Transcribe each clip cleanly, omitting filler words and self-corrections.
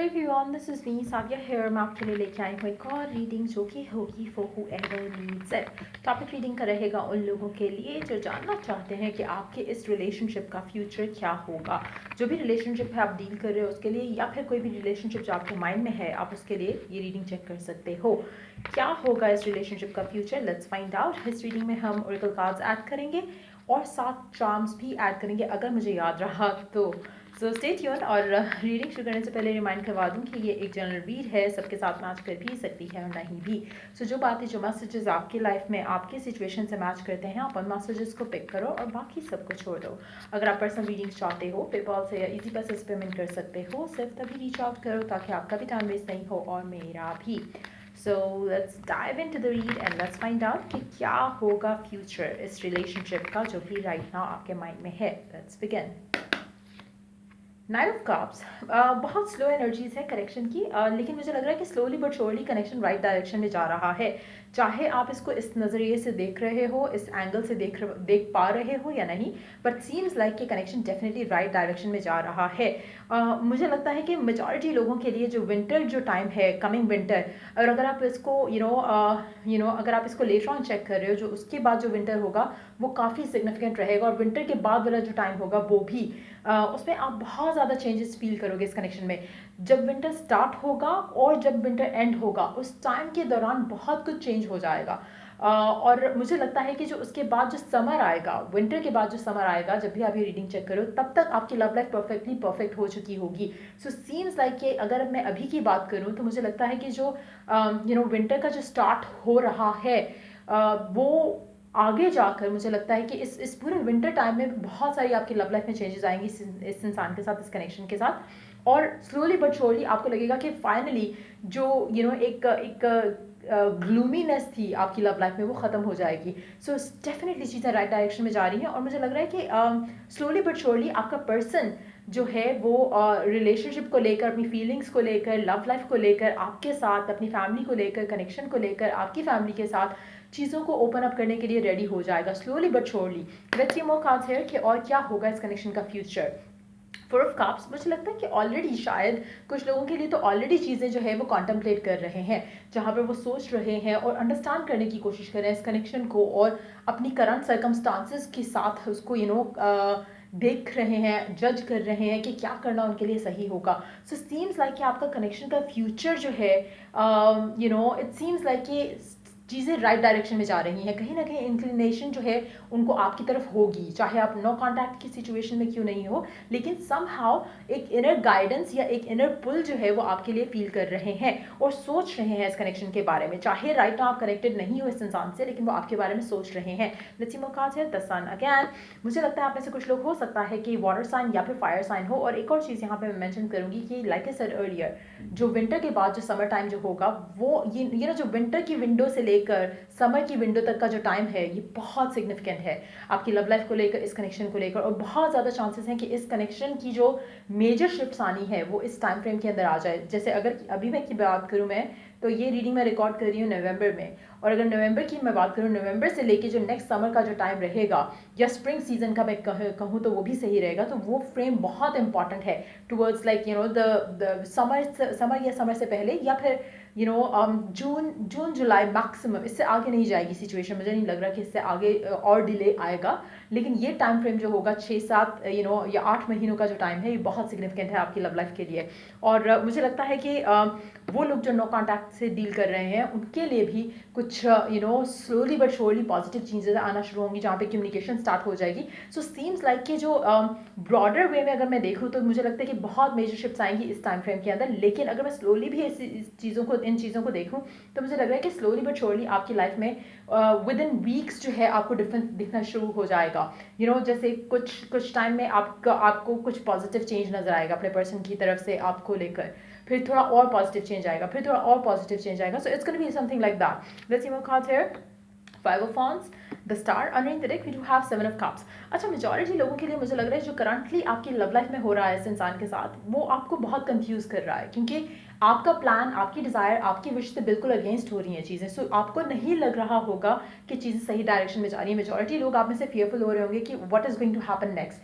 Everyone, this is me Saviya here. मैं आपके लिए लेके आई हूँ एक और रीडिंग जो कि होगी for whoever needs it. Topic reading का रहेगा उन लोगों के लिए जो जानना चाहते हैं कि आपके इस रिलेशनशिप का फ्यूचर क्या होगा। जो भी रिलेशनशिप है आप डील कर रहे हो उसके लिए, या फिर कोई भी रिलेशनशिप जो आपके माइंड में है आप उसके लिए ये रीडिंग चेक कर सकते हो। क्या होगा इस रिलेशनशिप का फ्यूचर, लेट्स फाइंड आउट। इस रीडिंग में हम ओरेकल कार्ड्स ऐड करेंगे और 7 चार्म्स भी ऐड करेंगे अगर मुझे याद रहा तो। So stay tune. और रीडिंग शुरू करने से पहले रिमाइंड करवा दूं कि ये एक जनरल रीड है, सबके साथ मैच कर भी सकती है और नहीं भी। सो जो बातें, जो मैसेजेस आपकी लाइफ में आपके सिचुएशन से मैच करते हैं, आप उन मैसेजेस को पिक करो और बाकी सबको छोड़ दो। अगर आप पर्सनल रीडिंग्स चाहते हो, पेपॉल से या इजी पैसे से पेमेंट कर सकते हो। सिर्फ तभी रीच आउट करो ताकि आपका भी टाइम वेस्ट नहीं हो और मेरा भी। So let's dive into the read and let's find out कि क्या होगा फ्यूचर इस रिलेशनशिप का जो भी राइट नाउ आपके माइंड में है। Let's begin. Nine of cups, बहुत स्लो एनर्जीज है कनेक्शन की, लेकिन मुझे लग रहा है कि slowly but surely connection right direction में जा रहा है। चाहे आप इसको इस नज़रिए से देख रहे हो, इस एंगल से देख पा रहे हो या नहीं, बट सीम्स लाइक कि कनेक्शन डेफिनेटली राइट डायरेक्शन में जा रहा है। मुझे लगता है कि मेजॉरिटी लोगों के लिए जो विंटर जो टाइम है, कमिंग विंटर, और अगर आप इसको अगर आप इसको लेटर ऑन चेक कर रहे हो, जो उसके बाद जो विंटर होगा वो काफ़ी सिग्निफिकेंट रहेगा। और विंटर के बाद वाला जो टाइम होगा वो भी, उसमें आप बहुत ज़्यादा चेंजेस फील करोगे इस कनेक्शन में। जब विंटर स्टार्ट होगा और जब विंटर एंड होगा, उस टाइम के दौरान बहुत कुछ चेंज हो जाएगा। और मुझे लगता है कि जो उसके बाद जो समर आएगा, विंटर के बाद जो समर आएगा, जब भी आप ये रीडिंग चेक करो तब तक आपकी लव लाइफ परफेक्टली परफेक्ट हो चुकी होगी। सो सीन्स लाइक कि अगर मैं अभी की बात करूँ तो मुझे लगता है कि जो विंटर का जो स्टार्ट हो रहा है, वो आगे जाकर मुझे लगता है कि इस पूरे विंटर टाइम में बहुत सारी आपकी लव लाइफ में चेंजेस आएंगी इस इंसान के साथ, इस कनेक्शन के साथ। और स्लोली बट श्योरली आपको लगेगा कि फाइनली जो एक ग्लूमीनेस थी आपकी लव लाइफ में वो ख़त्म हो जाएगी। सो डेफिनेटली चीज़ें राइट डायरेक्शन में जा रही हैं और मुझे लग रहा है कि स्लोली बट श्योरली आपका पर्सन जो है वो रिलेशनशिप को लेकर, अपनी फीलिंग्स को लेकर, लव लाइफ को लेकर, आपके साथ, अपनी फैमिली को लेकर, कनेक्शन को लेकर, आपकी फैमिली के साथ चीज़ों को ओपन अप करने के लिए रेडी हो जाएगा slowly but surely. Let's see more cards here कि और क्या होगा इस कनेक्शन का फ्यूचर। फोर ऑफ कप्स, मुझे लगता है कि ऑलरेडी शायद कुछ लोगों के लिए तो ऑलरेडी चीज़ें जो है वो कॉन्टम्पलेट कर रहे हैं, जहाँ पर वो सोच रहे हैं और अंडरस्टैंड करने की कोशिश कर रहे हैं इस कनेक्शन को, और अपनी करंट सर्कमस्टांसिस के साथ उसको देख रहे हैं, जज कर रहे हैं कि क्या करना उनके लिए सही होगा। सो सीम्स लाइक कि आपका कनेक्शन का फ्यूचर जो है, इट सीम्स लाइक कि चीज़ें राइट डायरेक्शन में जा रही हैं। कहीं ना कहीं इंक्लिनेशन जो है उनको आपकी तरफ होगी, चाहे आप नो कॉन्टैक्ट की सिचुएशन में क्यों नहीं हो, लेकिन समहाउ एक इनर गाइडेंस या एक इनर पुल जो है वो आपके लिए फील कर रहे हैं और सोच रहे हैं इस कनेक्शन के बारे में। चाहे राइट नाउ आप कनेक्टेड नहीं हो इस इंसान से, लेकिन वो आपके बारे में सोच रहे हैं। Let's see more cards here. The sun again, मुझे लगता है आप में से कुछ लोग हो सकता है कि वाटर साइन या फिर फायर साइन हो। और एक और चीज़ यहाँ पे मैं मेंशन करूंगी कि लाइक आई सेड अर्लियर, जो विंटर के बाद जो समर टाइम जो होगा वो ये जो विंटर की विंडो से लेकर समर की विंडो तक का जो टाइम है ये बहुत सिग्निफिकेंट है आपकी लव लाइफ को लेकर, इस कनेक्शन को लेकर। और बहुत ज़्यादा चांसेस हैं कि इस कनेक्शन की जो मेजर शिफ्ट्स आनी है वो इस टाइम फ्रेम के अंदर आ जाए। जैसे अगर अभी मैं की बात करूँ मैं, तो ये रीडिंग मैं रिकॉर्ड कर रही हूँ नवंबर में, और अगर नवंबर की मैं बात करूँ, नवंबर से लेके जो नेक्स्ट समर का जो टाइम रहेगा या स्प्रिंग सीजन का मैं कहूँ तो वो भी सही रहेगा, तो वो फ्रेम बहुत इंपॉर्टेंट है टुवर्ड्स लाइक द समर या समर से पहले, या फिर जून जुलाई मैक्सिमम, इससे आगे नहीं जाएगी सिचुएशन। मुझे नहीं लग रहा कि इससे आगे और डिले आएगा, लेकिन ये टाइम फ्रेम जो होगा 6-7 या 8 महीनों का जो टाइम है ये बहुत सिग्निफिकेंट है आपकी लव लाइफ के लिए। और मुझे लगता है कि वो लोग जो नो कॉन्टैक्ट से डील कर रहे हैं उनके लिए भी कुछ स्लोली बट श्योरली पॉजिटिव चीज़ें आना शुरू होंगी जहाँ पे कम्युनिकेशन स्टार्ट हो जाएगी। सो सीम्स लाइक कि जो ब्रॉडर वे में अगर मैं देखूँ तो मुझे लगता है कि बहुत मेजर शिफ्ट्स आएंगी इस टाइम फ्रेम के अंदर। लेकिन अगर मैं स्लोली भी इन चीज़ों को देखूँ तो मुझे लग रहा है कि स्लोली बट श्योरली आपकी लाइफ में विद इन वीक्स जो है आपको डिफरेंस दिखना शुरू हो जाएगा। जैसे कुछ टाइम में आपको कुछ पॉजिटिव चेंज नजर आएगा अपने पर्सन की तरफ से आपको लेकर, फिर थोड़ा और पॉजिटिव चेंज आएगा, फिर थोड़ा और पॉजिटिव चेंज आएगा। So it's gonna be something like that. Let's see more cards here. Five of Wands, the Star, underneath the deck we do have Seven of Cups। अच्छा, मेजॉरिटी लोगों के लिए मुझे लग रहा है जो करंटली आपकी लव लाइफ में हो रहा है इस इंसान के साथ, वो आपको बहुत कंफ्यूज कर रहा है, क्योंकि आपका प्लान, आपकी डिज़ायर, आपकी विश से बिल्कुल अगेंस्ट हो रही हैं चीज़ें। सो आपको नहीं लग रहा होगा कि चीज़ें सही डायरेक्शन में जा रही हैं। मेजॉरिटी लोग आप में से फियरफुल हो रहे होंगे कि what is going to happen next.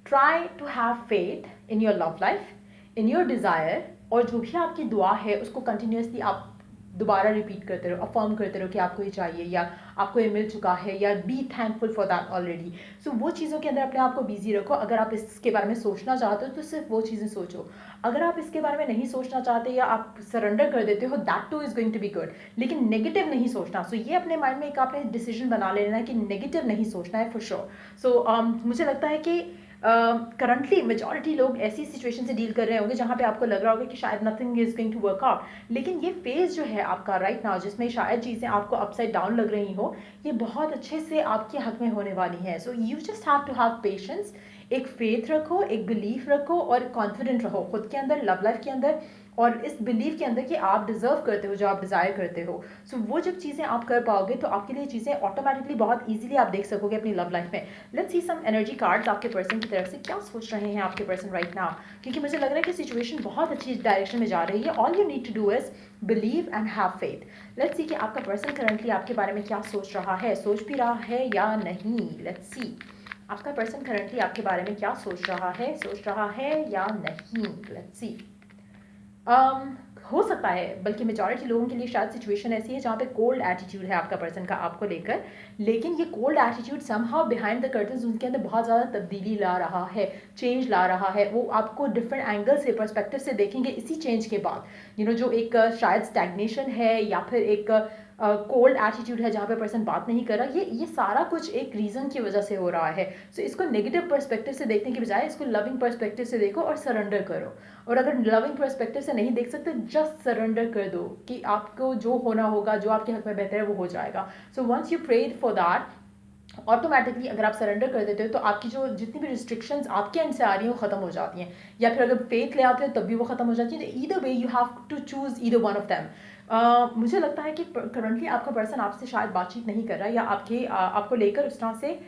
Try to have faith in your love life. In your desire, और जो भी आपकी दुआ है उसको कंटिन्यूसली आप दोबारा रिपीट करते रहो, अफर्म करते रहो कि आपको ये चाहिए या आपको ये मिल चुका है, या be thankful for that already. So वो चीज़ों के अंदर अपने आप को बिजी रखो। अगर आप इसके बारे में सोचना चाहते हो तो सिर्फ वो चीज़ें सोचो। अगर आप इसके बारे में नहीं सोचना चाहते या आप सरेंडर कर देते हो, that too is going to be good, लेकिन नेगेटिव नहीं सोचना। सो ये अपने माइंड में एक आपने डिसीजन बना लेना है कि नेगेटिव नहीं सोचना है फॉर श्योर। सो मुझे लगता है कि करंटली मेजॉरिटी लोग ऐसी सिचुएशन से डील कर रहे होंगे जहाँ पे आपको लग रहा होगा कि शायद nothing is going to work out, लेकिन ये फेज जो है आपका राइट नाउ, जिसमें शायद चीज़ें आपको अपसाइड डाउन लग रही हो, ये बहुत अच्छे से आपके हक में होने वाली हैं। So you just have to have patience, एक फेथ रखो, एक बिलीफ रखो और कॉन्फिडेंट रहो खुद के अंदर, लव लाइफ के अंदर, और इस बिलीव के अंदर कि आप डिजर्व करते हो जो आप डिज़ायर करते हो। सो वो जब चीज़ें आप कर पाओगे तो आपके लिए चीज़ें ऑटोमेटिकली बहुत ईजिली आप देख सकोगे अपनी लव लाइफ में। Let's see some energy cards आपके पर्सन की तरफ से क्या सोच रहे हैं आपके पर्सन राइट नाउ, क्योंकि मुझे लग रहा है कि सिचुएशन बहुत अच्छी डायरेक्शन में जा रही है। All you need to do is believe and have faith. Let's see कि आपका पर्सन करंटली आपके बारे में क्या सोच रहा है, सोच भी रहा है या नहीं। लेट्स सी आपका पर्सन करंटली आपके बारे में क्या सोच रहा है, सोच रहा है या नहीं। लेट्स सी हो सकता है, बल्कि मेजॉरिटी लोगों के लिए शायद सिचुएशन ऐसी है जहाँ पे कोल्ड एटीट्यूड है आपका पर्सन का आपको लेकर, लेकिन ये cold attitude somehow behind the curtains उनके अंदर बहुत ज़्यादा तब्दीली ला रहा है, चेंज ला रहा है। वो आपको डिफरेंट एंगल से, पर्सपेक्टिव से देखेंगे इसी चेंज के बाद। जो एक शायद स्टैग्नेशन है या फिर एक कोल्ड एटीट्यूड है जहाँ पे पर्सन बात नहीं कर रहा, ये सारा कुछ एक रीज़न की वजह से हो रहा है। सो इसको नेगेटिव पर्सपेक्टिव से देखने की बजाय इसको लविंग पर्सपेक्टिव से देखो और सरेंडर करो। और अगर लविंग पर्सपेक्टिव से नहीं देख सकते, जस्ट सरेंडर कर दो कि आपको जो होना होगा, जो आपके हक में बेहतर है वो हो जाएगा। So once you prayed for that, automatically अगर आप सरेंडर कर देते हो तो आपकी जो जितनी भी रिस्ट्रिक्शंस आपके एंड से आ रही हैं वो ख़त्म हो जाती हैं, या फिर अगर फेथ ले आते हो तब भी वो ख़त्म हो जाती है। Either way you have to choose either one of them. मुझे लगता है कि करंटली आपका पर्सन आपसे शायद बातचीत नहीं कर रहा, या आपको लेकर उस तरह से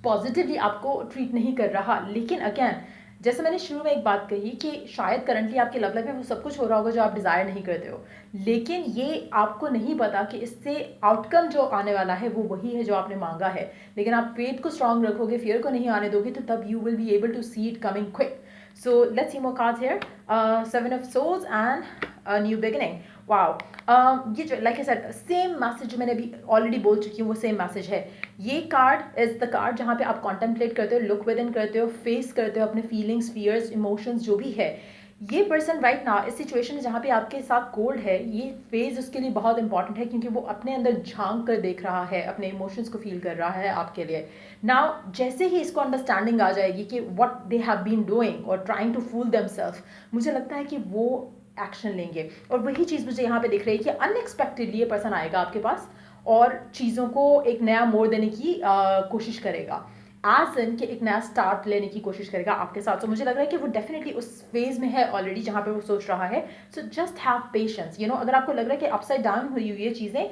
पॉजिटिवली आपको ट्रीट नहीं कर रहा। लेकिन अगेन, जैसे मैंने शुरू में एक बात कही कि शायद करंटली आपके लव लाइफ में वो सब कुछ हो रहा होगा जो आप डिज़ायर नहीं करते हो, लेकिन ये आपको नहीं पता कि इससे आउटकम जो आने वाला है वो वही है जो आपने मांगा है। लेकिन आप फेथ को स्ट्रांग रखोगे, फियर को नहीं आने दोगे, तो तब you will be able to see it coming quick. So let's see more cards here. Seven of Swords and a new beginning. Wow. ये जो like I said, same message जो मैंने अभी ऑलरेडी बोल चुकी हूँ वो सेम मैसेज है। ये कार्ड इज द कार्ड जहाँ पे आप कॉन्टेम्पलेट करते हो, लुक विद इन करते हो, फेस करते हो अपने फीलिंग्स, फियर्स, इमोशंस जो भी है। ये पर्सन राइट नाउ इस सिचुएशन में जहाँ पे आपके साथ कोल्ड है, ये फेज उसके लिए बहुत इंपॉर्टेंट है, क्योंकि वो अपने अंदर झांक कर देख रहा है, अपने इमोशंस को फील कर रहा है आपके लिए। नाउ जैसे ही इसको अंडरस्टैंडिंग आ जाएगी कि what they have been doing और ट्राइंग टू फूल देमसेल्फ, मुझे लगता है कि वो एक्शन लेंगे। और वही चीज़ मुझे यहाँ पे दिख रही है कि अनएक्सपेक्टेडली ये पर्सन आएगा आपके पास और चीज़ों को एक नया मोड़ देने की कोशिश करेगा, एज इन कि एक नया स्टार्ट लेने की कोशिश करेगा आपके साथ। तो मुझे लग रहा है कि वो डेफिनेटली उस फेज में है ऑलरेडी जहाँ पे वो सोच रहा है। So just have patience. अगर आपको लग रहा है कि अपसाइड डाउन हुई हुई ये चीज़ें,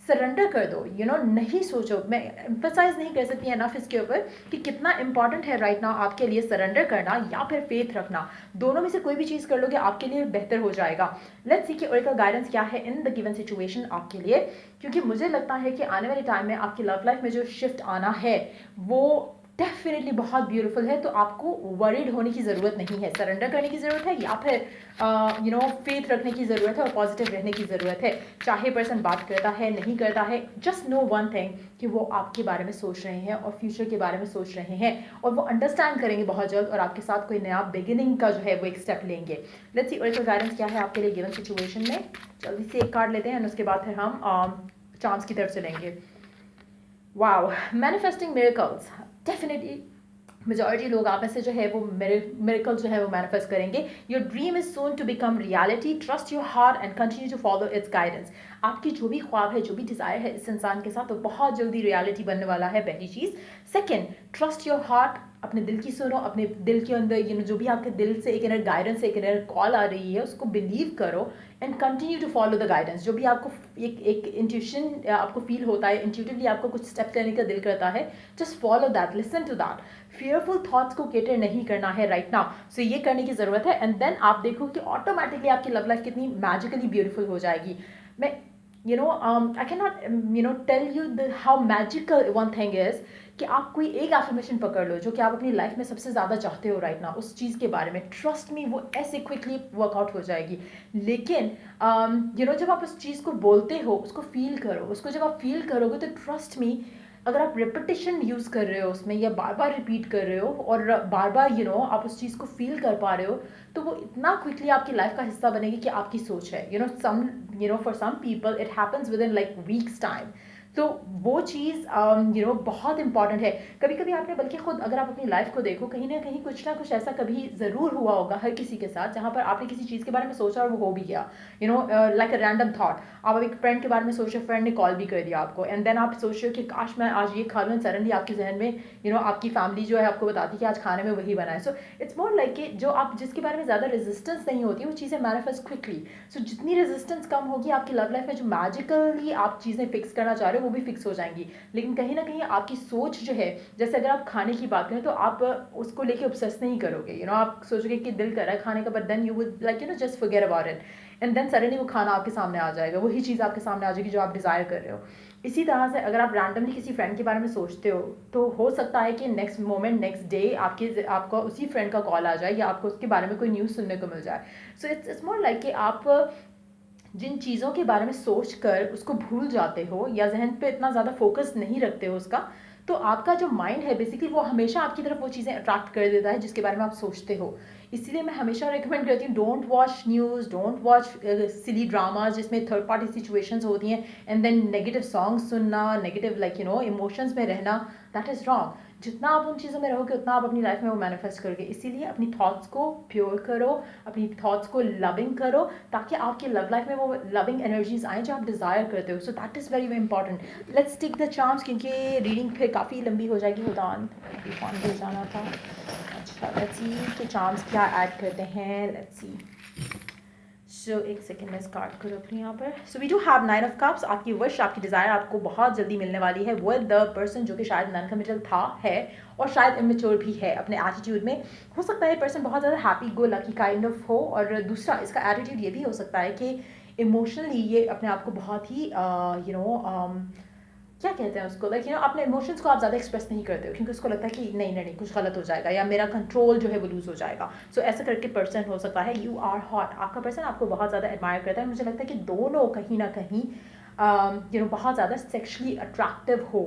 सरेंडर कर दो। नहीं सोचो। मैं एम्फसाइज नहीं कर सकती एनफ इसके ऊपर कि कितना इंपॉर्टेंट है राइट नाउ आपके लिए सरेंडर करना या फिर फेथ रखना। दोनों में से कोई भी चीज़ कर लोगे आपके लिए बेहतर हो जाएगा। लेट्स सी कि ओरेकल गाइडेंस क्या है इन द गिवन सिचुएशन आपके लिए, क्योंकि मुझे लगता है कि आने वाले टाइम में आपकी लव लाइफ में जो शिफ्ट आना है वो डेफिनेटली बहुत ब्यूटीफुल है। तो आपको वरीड होने की ज़रूरत नहीं है, सरेंडर करने की ज़रूरत है या फिर फेथ रखने की ज़रूरत है और पॉजिटिव रहने की ज़रूरत है। चाहे पर्सन बात करता है नहीं करता है, जस्ट नो वन थिंग कि वो आपके बारे में सोच रहे हैं और फ्यूचर के बारे में सोच रहे हैं, और वो अंडरस्टैंड करेंगे बहुत जल्द और आपके साथ कोई नया बिगिनिंग का जो है वो एक स्टेप लेंगे। लेट्स सी ओरेकल गाइडेंस क्या है आपके लिए गिवन सिचुएशन में। जल्दी से एक कार्ड लेते हैं और उसके बाद फिर हम चांस की तरफ चलेंगे। Wow, manifesting miracles. Definitely majority लोग आप में से जो है वो मिरेकल जो है वो मैनिफेस्ट करेंगे। Your dream is soon to become reality, trust your heart and continue to follow its guidance. आपकी जो भी ख्वाब है, जो भी डिज़ायर है इस इंसान के साथ, वो बहुत जल्दी रियलिटी बनने वाला है, पहली चीज़। सेकेंड, ट्रस्ट योर हार्ट, अपने दिल की सुनो, अपने दिल के अंदर जो भी आपके दिल से एक इनर गाइडेंस, एक इनर कॉल आ रही है उसको बिलीव करो and continue to follow the guidance. जो भी आपको एक इंट्यूशन आपको फील होता है, इंट्यूटिवली आपको कुछ स्टेप्स लेने का दिल करता है, just follow that, listen to that. Fearful thoughts को केटर नहीं करना है राइट नाउ। सो ये करने की ज़रूरत है, एंड देन आप देखो कि ऑटोमेटिकली आपकी लव लाइफ कितनी मैजिकली ब्यूटीफुल हो जाएगी। मैं I cannot tell you how magical one thing is कि आप कोई एक एफर्मेशन पकड़ लो जो कि आप अपनी लाइफ में सबसे ज़्यादा चाहते हो राइट ना, उस चीज़ के बारे में, ट्रस्ट मी वो ऐसे क्विकली वर्कआउट हो जाएगी। लेकिन जब आप उस चीज़ को बोलते हो, उसको फील करो, उसको जब आप फील करोगे तो ट्रस्ट मी, अगर आप रिपीटिशन यूज़ कर रहे हो उसमें या बार बार रिपीट कर रहे हो और बार बार आप उस चीज़ को फील कर पा रहे हो, तो वो इतना क्विकली आपकी लाइफ का हिस्सा बनेगी कि आपकी सोच है। For some people it happens within like weeks time. तो वो चीज़ बहुत इंपॉर्टेंट है। कभी कभी आपने बल्कि खुद अगर आप अपनी लाइफ को देखो, कहीं ना कुछ ऐसा कभी ज़रूर हुआ होगा हर किसी के साथ, जहाँ पर आपने किसी चीज़ के बारे में सोचा और वो हो भी गया, लाइक अ रैंडम थॉट। आप एक फ्रेंड के बारे में सोच रहे हो, फ्रेंड ने कॉल भी कर दिया आपको, एंड देन आप सोच रहे हो कि काश मैं आज ये खा लूँ, सडनली आपके जहन में आपकी फैमिली जो है आपको बताती है कि आज खाने में वही बना है। सो इट्स मोर लाइक कि जो आप जिसके बारे में ज़्यादा रेजिस्टेंस नहीं होती वो चीज़ें मैनिफेस्ट क्विकली। सो जितनी रेजिस्टेंस कम होगी आपकी लव लाइफ में, जो मैजिकली आप चीज़ें फिक्स करना चाह रहे हो वो भी फिक्स हो जाएंगी। लेकिन कहीं ना कहीं आपकी सोच जो है, जैसे अगर आप खाने की बात करें तो आप उसको लेके ऑब्सेस नहीं करोगे, आप सोचोगे कि दिल कर रहा है खाने का, but then you would like just forget about it, and then suddenly वो खाना आपके सामने आ जाएगा, वही चीज़ आपके सामने आ जाएगी जो आप डिज़ायर कर रहे हो। इसी तरह से अगर आप रैंडमली किसी फ्रेंड के बारे में सोचते हो तो हो सकता है कि नेक्स्ट मोमेंट, नेक्स्ट डे आपका उसी फ्रेंड का कॉल आ जाए या आपको उसके बारे में कोई न्यूज़ सुनने को मिल जाए। सो इट्स मोर लाइक कि आप जिन चीज़ों के बारे में सोच कर उसको भूल जाते हो या जहन पे इतना ज़्यादा फोकस नहीं रखते हो उसका, तो आपका जो माइंड है बेसिकली वो हमेशा आपकी तरफ वो चीज़ें अट्रैक्ट कर देता है जिसके बारे में आप सोचते हो। इसीलिए मैं हमेशा रिकमेंड करती हूँ, don't watch news, don't watch silly dramas जिसमें थर्ड पार्टी सिचुएशंस होती हैं, एंड देन नेगेटिव सॉन्ग्स सुनना, नेगेटिव इमोशंस में रहना, दैट इज़ रॉन्ग। जितना आप उन चीज़ों में रहोगे उतना आप अपनी लाइफ में वो मैनिफेस्ट करोगे। इसीलिए अपनी थॉट्स को प्योर करो, अपनी थॉट्स को लविंग करो, ताकि आपकी लव लाइफ में वो लविंग एनर्जीज आएँ जो आप डिज़ायर करते हो। So that is very very important. Let's take the chance, क्योंकि रीडिंग फिर काफ़ी लंबी हो जाएगी। होदान फोन पे जाना था। अच्छा लेट्स सी कि चांस क्या ऐड करते हैं, लेट्स सी। सो एक सेकेंड में स्टार्ट करो अपनी यहाँ पर। So we do have 9 of cups. आपकी विश, आपकी डिज़ायर आपको बहुत जल्दी मिलने वाली है विद द पर्सन जो कि शायद नॉन कमिटल था, है, और शायद इमेच्योर भी है अपने एटीट्यूड में। हो सकता है पर्सन बहुत ज़्यादा happy go lucky kind of हो, और दूसरा इसका एटीट्यूड ये भी हो सकता है कि इमोशनली ये अपने आप को बहुत ही क्या कहते हैं उसको, लाइक अपने इमोशंस को आप ज़्यादा एक्सप्रेस नहीं करते हो, क्योंकि उसको लगता है कि नहीं नहीं नहीं कुछ गलत हो जाएगा या मेरा कंट्रोल जो है वो लूज़ हो जाएगा। सो ऐसा करके पर्सन हो सकता है। यू आर हॉट, आपका पर्सन आपको बहुत ज़्यादा एडमायर करता है। मुझे लगता है कि दोनों कहीं ना कहीं बहुत ज़्यादा सेक्शुअली अट्रैक्टिव हो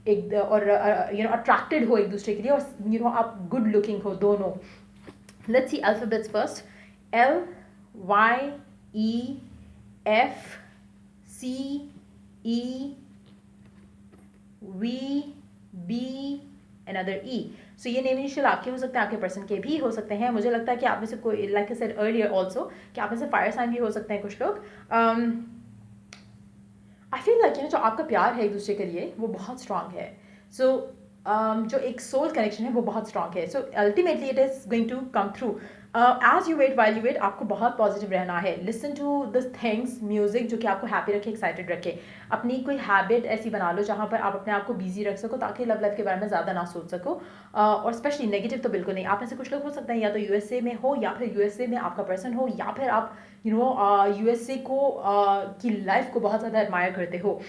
एक, और अट्रैक्टेड हो एक दूसरे के लिए, और आप गुड लुकिंग हो दोनों। Let's see alphabets first. L Y E F C E V B another E। सो ये नेम इनिशियल आपके हो सकते हैं, आपके पर्सन के भी हो सकते हैं। मुझे लगता है कि आप में से कोई, like I said earlier also, कि आप में से फायर साइन भी हो सकते हैं कुछ लोग। आई फील लाइक जो आपका प्यार है एक दूसरे के लिए वो बहुत स्ट्रांग है। सो जो एक सोल कनेक्शन है वो बहुत स्ट्रांग है। So ultimately it is going to come through. As you wait while you wait, आपको बहुत पॉजिटिव रहना है। Listen to the things, music जो कि आपको हैप्पी रखे, एक्साइटेड रखे। अपनी कोई हैबिट ऐसी बना लो जहाँ पर आप अपने आप को बिजी रख सको, ताकि लव लाइफ के बारे में ज़्यादा ना सोच सको, और स्पेशली नेगेटिव तो बिल्कुल नहीं। आप में से कुछ लोग हो सकते हैं या तो यूएसए में हो, या फिर यूएसए में आपका पर्सन हो, या फिर आप यूएसए को की लाइफ को बहुत ज़्यादा एडमायर करते हो।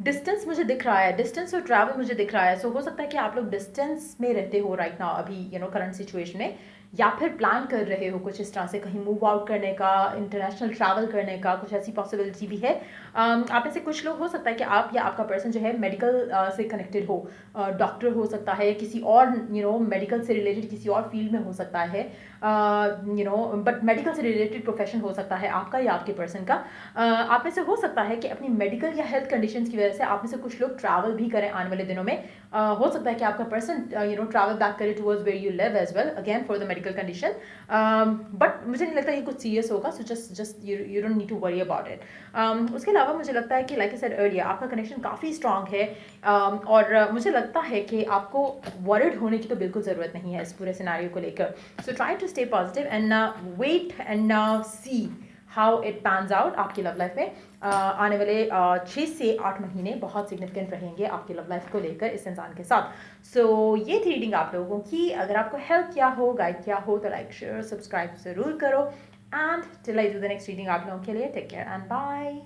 डिस्टेंस मुझे दिख रहा है, डिस्टेंस और ट्रैवल मुझे दिख रहा है। सो हो सकता है कि आप लोग डिस्टेंस में रहते हो राइट नाउ अभी करंट सिचुएशन में, या फिर प्लान कर रहे हो कुछ इस तरह से कहीं मूव आउट करने का, इंटरनेशनल ट्रैवल करने का, कुछ ऐसी पॉसिबिलिटी भी है। आप में से कुछ लोग हो सकता है कि आप या आपका पर्सन जो है मेडिकल से कनेक्टेड हो, डॉक्टर हो सकता है, किसी और मेडिकल से रिलेटेड किसी और फील्ड में हो सकता है, बट मेडिकल से रिलेटेड प्रोफेशन हो सकता है आपका या आपके पर्सन का। आप में से हो सकता है कि अपनी मेडिकल या हेल्थ कंडीशंस की वजह से आप में से कुछ लोग ट्रैवल भी करें आने वाले दिनों में। हो सकता है कि आपका पर्सन ट्रैवल बैक करे towards where you live as well, again for the medical condition. But मुझे नहीं लगता ये कुछ सीरियस होगा, so just you don't need to worry about it. उसके अलावा मुझे लगता है कि लाइक आई सेड अर्लियर, आपका कनेक्शन काफ़ी स्ट्रांग है, और मुझे लगता है कि आपको वरिड होने की तो बिल्कुल ज़रूरत नहीं है इस पूरे सिनेरियो को लेकर। So try to stay positive and wait and see how it pans out. आपकी लव लाइफ में आने वाले 6 से 8 महीने बहुत सिग्निफिकेंट रहेंगे आपकी लव लाइफ को लेकर इस इंसान के साथ। सो ये थी रीडिंग आप लोगों की। अगर आपको हेल्प किया हो, गाइड किया हो, तो लाइक शेयर सब्सक्राइब ज़रूर करो। And till I do the next reading आप लोगों के लिए टेक केयर एंड बाय।